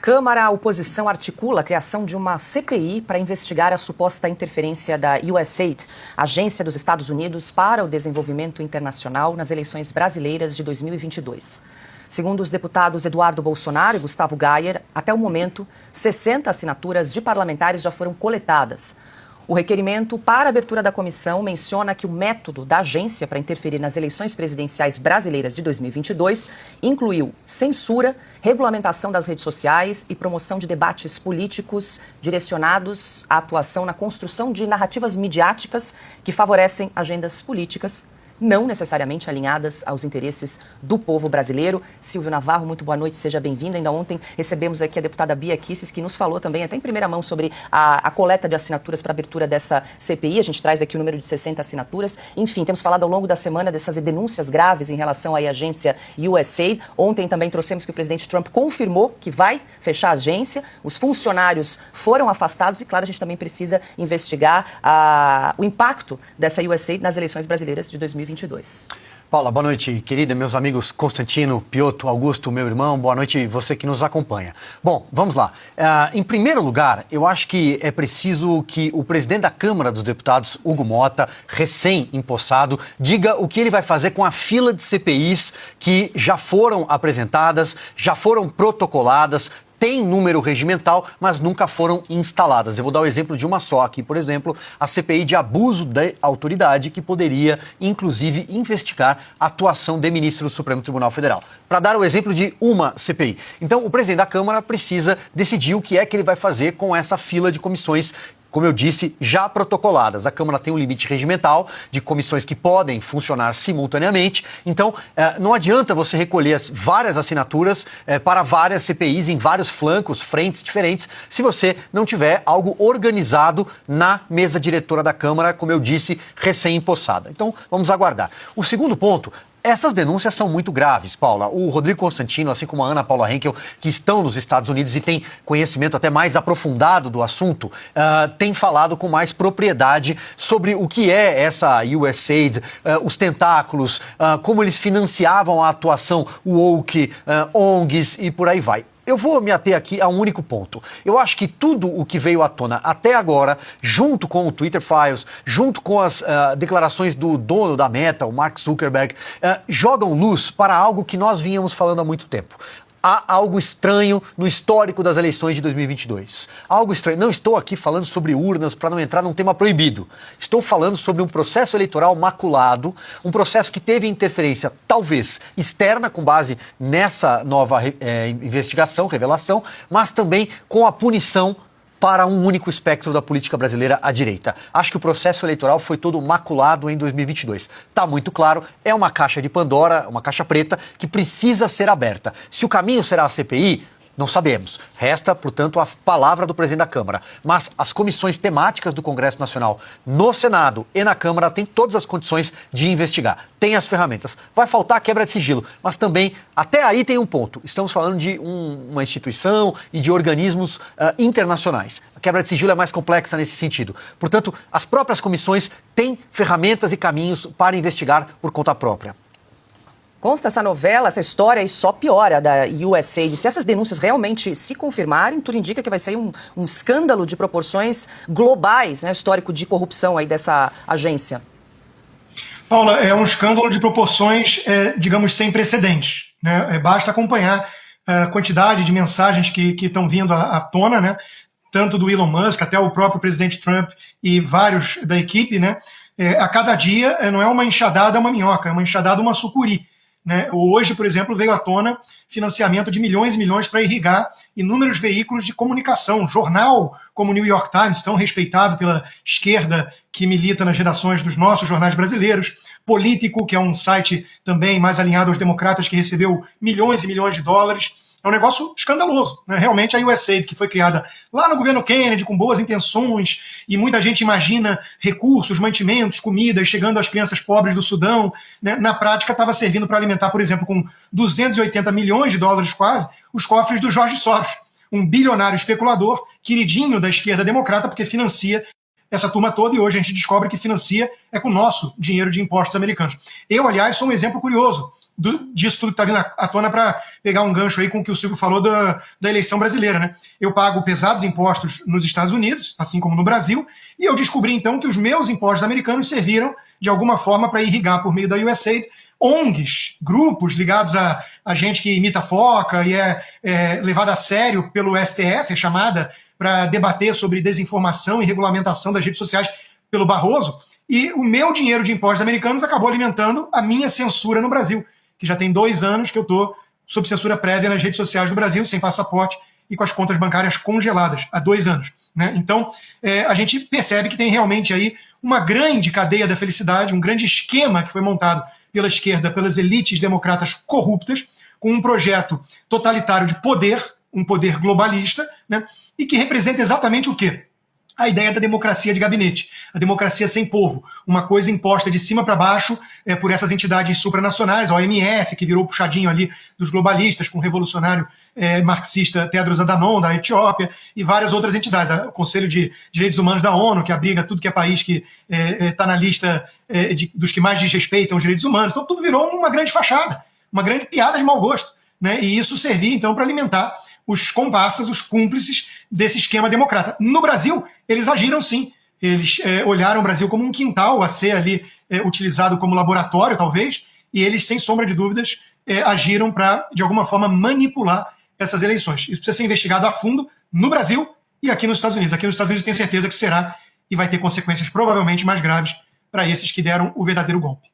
Câmara, a oposição articula a criação de uma CPI para investigar a suposta interferência da USAID, Agência dos Estados Unidos para o Desenvolvimento Internacional, nas eleições brasileiras de 2022. Segundo os deputados Eduardo Bolsonaro e Gustavo Gayer, até o momento, 60 assinaturas de parlamentares já foram coletadas. O requerimento para a abertura da comissão menciona que o método da agência para interferir nas eleições presidenciais brasileiras de 2022 incluiu censura, regulamentação das redes sociais e promoção de debates políticos direcionados à atuação na construção de narrativas midiáticas que favorecem agendas políticas não necessariamente alinhadas aos interesses do povo brasileiro. Silvio Navarro, muito boa noite, seja bem-vindo. Ainda ontem recebemos aqui a deputada Bia Kicis, que nos falou também, até em primeira mão, sobre a coleta de assinaturas para a abertura dessa CPI. A gente traz aqui o número de 60 assinaturas. Enfim, temos falado ao longo da semana dessas denúncias graves em relação à agência USAID. Ontem também trouxemos que o presidente Trump confirmou que vai fechar a agência. Os funcionários foram afastados e, claro, a gente também precisa investigar o impacto dessa USAID nas eleições brasileiras de 2022. Paula, boa noite, querida, meus amigos Constantino, Piotr, Augusto, meu irmão, boa noite você que nos acompanha. Bom, vamos lá. Em primeiro lugar, eu acho que é preciso que o presidente da Câmara dos Deputados, Hugo Motta, recém-empossado, diga o que ele vai fazer com a fila de CPIs que já foram apresentadas, já foram protocoladas, tem número regimental, mas nunca foram instaladas. Eu vou dar o exemplo de uma só aqui, por exemplo, a CPI de abuso de autoridade, que poderia, inclusive, investigar a atuação de ministro do Supremo Tribunal Federal. Para dar o exemplo de uma CPI. Então, o presidente da Câmara precisa decidir o que é que ele vai fazer com essa fila de comissões, como eu disse, já protocoladas. A Câmara tem um limite regimental de comissões que podem funcionar simultaneamente. Então, não adianta você recolher várias assinaturas para várias CPIs em vários flancos, frentes diferentes, se você não tiver algo organizado na mesa diretora da Câmara, como eu disse, recém-empossada. Então, vamos aguardar. O segundo ponto: essas denúncias são muito graves, Paula. O Rodrigo Constantino, assim como a Ana Paula Henkel, que estão nos Estados Unidos e têm conhecimento até mais aprofundado do assunto, tem falado com mais propriedade sobre o que é essa USAID, os tentáculos, como eles financiavam a atuação woke, ONGs e por aí vai. Eu vou me ater aqui a um único ponto. Eu acho que tudo o que veio à tona até agora, junto com o Twitter Files, junto com as declarações do dono da Meta, o Mark Zuckerberg, jogam luz para algo que nós vínhamos falando há muito tempo. Há algo estranho no histórico das eleições de 2022. Algo estranho. Não estou aqui falando sobre urnas para não entrar num tema proibido. Estou falando sobre um processo eleitoral maculado, um processo que teve interferência, talvez, externa, com base nessa nova investigação, revelação, mas também com a punição para um único espectro da política brasileira à direita. Acho que o processo eleitoral foi todo maculado em 2022. Está muito claro, é uma caixa de Pandora, uma caixa preta, que precisa ser aberta. Se o caminho será a CPI, não sabemos. Resta, portanto, a palavra do presidente da Câmara. Mas as comissões temáticas do Congresso Nacional, no Senado e na Câmara, têm todas as condições de investigar. Tem as ferramentas. Vai faltar a quebra de sigilo, mas também, até aí tem um ponto. Estamos falando de uma instituição e de organismos internacionais. A quebra de sigilo é mais complexa nesse sentido. Portanto, as próprias comissões têm ferramentas e caminhos para investigar por conta própria. Consta essa novela, essa história, e só piora da USAID. Se essas denúncias realmente se confirmarem, tudo indica que vai ser um escândalo de proporções globais, né, histórico de corrupção aí dessa agência. Paula, é um escândalo de proporções, digamos, sem precedentes, né? Basta acompanhar a quantidade de mensagens que estão vindo à tona, né? Tanto do Elon Musk até o próprio presidente Trump e vários da equipe, né? A cada dia não é uma enxadada, é uma minhoca, é uma enxadada, uma sucuri. Né? Hoje, por exemplo, veio à tona financiamento de milhões e milhões para irrigar inúmeros veículos de comunicação. Jornal como o New York Times, tão respeitado pela esquerda que milita nas redações dos nossos jornais brasileiros. Político, que é um site também mais alinhado aos democratas, que recebeu milhões e milhões de dólares. É um negócio escandaloso, né? Realmente a USAID, que foi criada lá no governo Kennedy, com boas intenções, e muita gente imagina recursos, mantimentos, comidas chegando às crianças pobres do Sudão, né? Na prática estava servindo para alimentar, por exemplo, com 280 milhões de dólares quase, os cofres do Jorge Soros, um bilionário especulador, queridinho da esquerda democrata, porque financia essa turma toda, e hoje a gente descobre que financia com o nosso dinheiro de impostos americanos. Eu, aliás, sou um exemplo curioso disso tudo que está vindo à tona, para pegar um gancho aí com o que o Silvio falou da eleição brasileira, né? Eu pago pesados impostos nos Estados Unidos, assim como no Brasil, e eu descobri então que os meus impostos americanos serviram de alguma forma para irrigar por meio da USAID ONGs, grupos ligados a gente que imita foca e é levada a sério pelo STF, é chamada para debater sobre desinformação e regulamentação das redes sociais pelo Barroso, e o meu dinheiro de impostos americanos acabou alimentando a minha censura no Brasil, que já tem 2 anos que eu estou sob censura prévia nas redes sociais do Brasil, sem passaporte e com as contas bancárias congeladas há 2 anos. Né? Então, a gente percebe que tem realmente aí uma grande cadeia da felicidade, um grande esquema que foi montado pela esquerda, pelas elites democratas corruptas, com um projeto totalitário de poder, um poder globalista, né? E que representa exatamente o quê? A ideia da democracia de gabinete, a democracia sem povo, uma coisa imposta de cima para baixo por essas entidades supranacionais, a OMS, que virou puxadinho ali dos globalistas, com o revolucionário marxista Tedros Adhanom, da Etiópia, e várias outras entidades, o Conselho de Direitos Humanos da ONU, que abriga tudo que é país que está na lista dos que mais desrespeitam os direitos humanos. Então tudo virou uma grande fachada, uma grande piada de mau gosto, né? E isso servia então para alimentar os comparsas, os cúmplices desse esquema democrata. No Brasil, eles agiram sim. Eles olharam o Brasil como um quintal a ser ali utilizado como laboratório, talvez, e eles, sem sombra de dúvidas, agiram para, de alguma forma, manipular essas eleições. Isso precisa ser investigado a fundo no Brasil e aqui nos Estados Unidos. Aqui nos Estados Unidos eu tenho certeza que será, e vai ter consequências provavelmente mais graves para esses que deram o verdadeiro golpe.